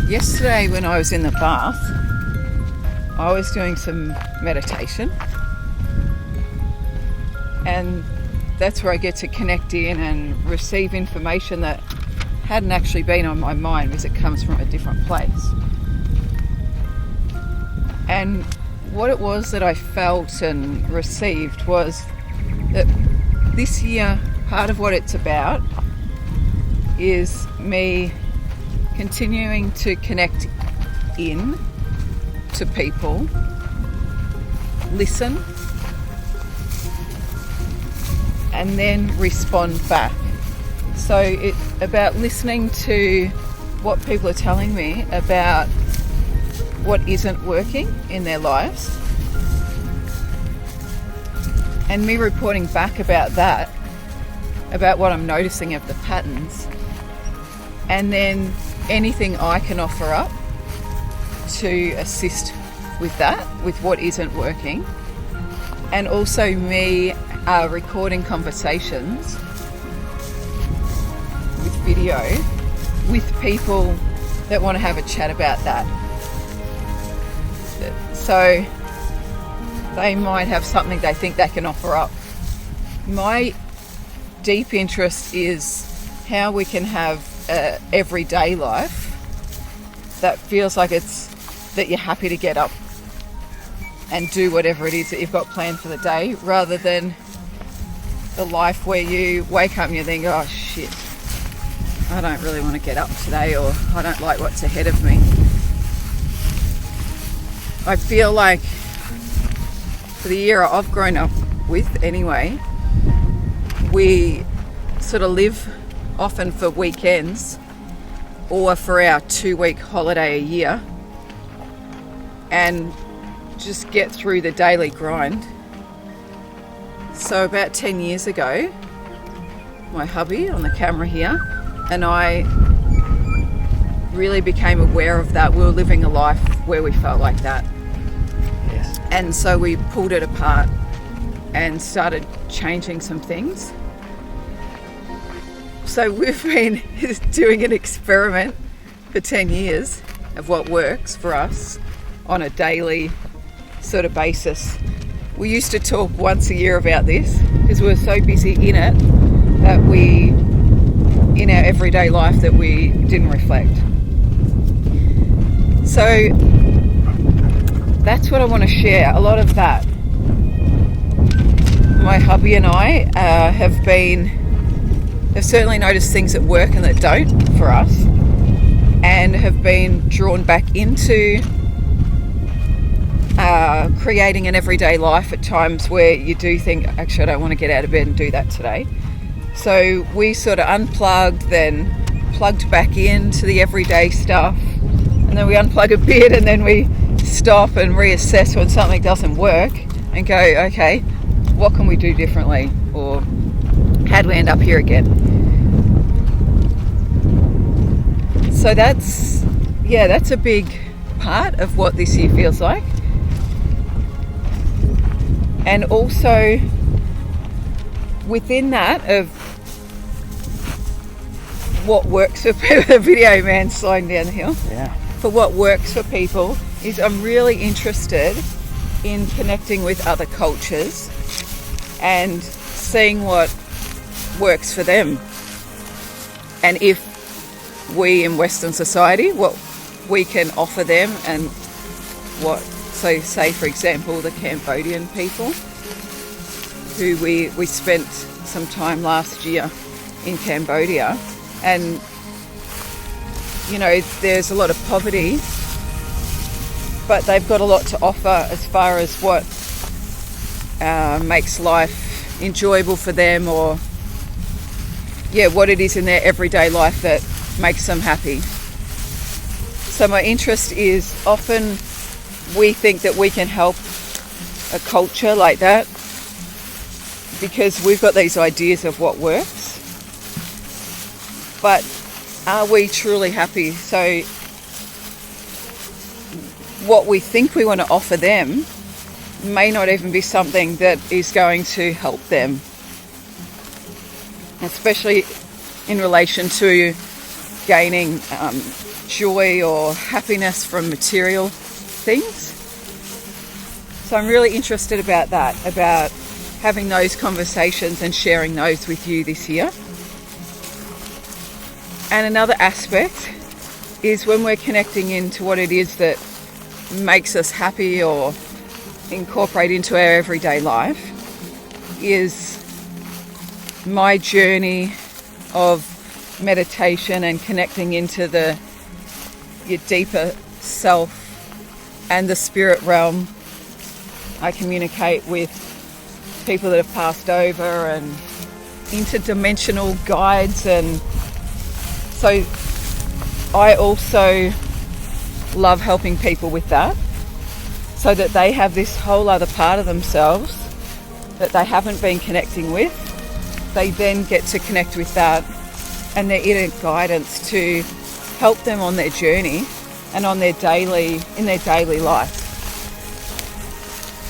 Yesterday when I was in the bath, I was doing some meditation, and that's where I get to connect in and receive information that hadn't actually been on my mind because it comes from a different place. And what it was that I felt and received was that this year, part of what it's about is me continuing to connect in to people, listen, and then respond back. So it's about listening to what people are telling me about what isn't working in their lives, and me reporting back about that, about what I'm noticing of the patterns, and then anything I can offer up to assist with that, with what isn't working. And also me recording conversations with video with people that want to have a chat about that. So they might have something they think they can offer up. My deep interest is how we can have an everyday life that feels like it's that you're happy to get up and do whatever it is that you've got planned for the day, rather than the life where you wake up and you think, oh shit, I don't really want to get up today, or I don't like what's ahead of me. I feel like for the era I've grown up with anyway, we sort of live often for weekends or for our 2-week holiday a year and just get through the daily grind. So about 10 years ago, my hubby on the camera here and I really became aware of that. We were living a life where we felt like that. Yes. And so we pulled it apart and started changing some things. So we've been doing an experiment for 10 years of what works for us on a daily sort of basis. We used to talk once a year about this because we were so busy in it that in our everyday life, that we didn't reflect. So that's what I want to share, a lot of that. My hubby and I have certainly noticed things that work and that don't for us, and have been drawn back into creating an everyday life at times where you do think, actually I don't want to get out of bed and do that today. So we sort of unplugged, then plugged back into the everyday stuff, and then we unplug a bit, and then we stop and reassess when something doesn't work and go, okay, what can we do differently, or how do we end up here again? So that's a big part of what this year feels like. And also within that of what works for people, the video man sliding down the hill. Yeah. For what works for people is I'm really interested in connecting with other cultures and seeing what works for them. And if we in Western society, what we can offer them, and what, so say for example the Cambodian people who we spent some time last year in Cambodia, and you know there's a lot of poverty, but they've got a lot to offer as far as what makes life enjoyable for them, or what it is in their everyday life that makes them happy. So my interest is, often we think that we can help a culture like that because we've got these ideas of what works, but are we truly happy? So what we think we want to offer them may not even be something that is going to help them, especially in relation to gaining joy or happiness from material things. So I'm really interested about that, about having those conversations and sharing those with you this year. And another aspect is when we're connecting into what it is that makes us happy or incorporate into our everyday life, is my journey of meditation and connecting into your deeper self and the spirit realm. I communicate with people that have passed over and interdimensional guides, and so I also love helping people with that, so that they have this whole other part of themselves that they haven't been connecting with. They then get to connect with that and their inner guidance to help them on their journey and in their daily life.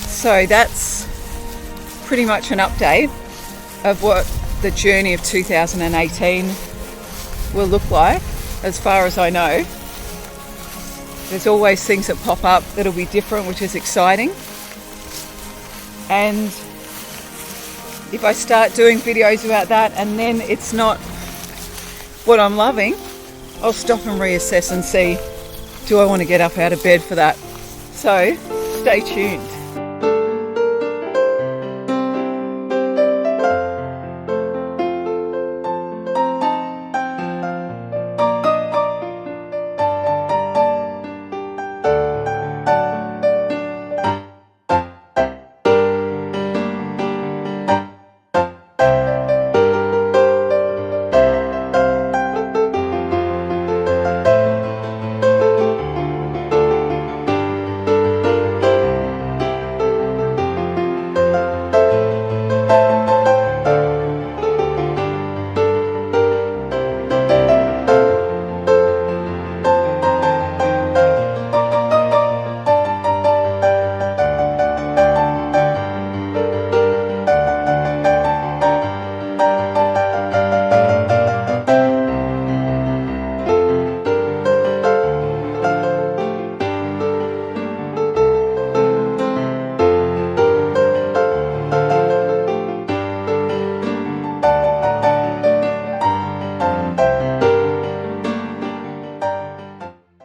So that's pretty much an update of what the journey of 2018 will look like, as far as I know. There's always things that pop up that'll be different, which is exciting. And if I start doing videos about that and then it's not what I'm loving, I'll stop and reassess and see, do I want to get up out of bed for that? So stay tuned.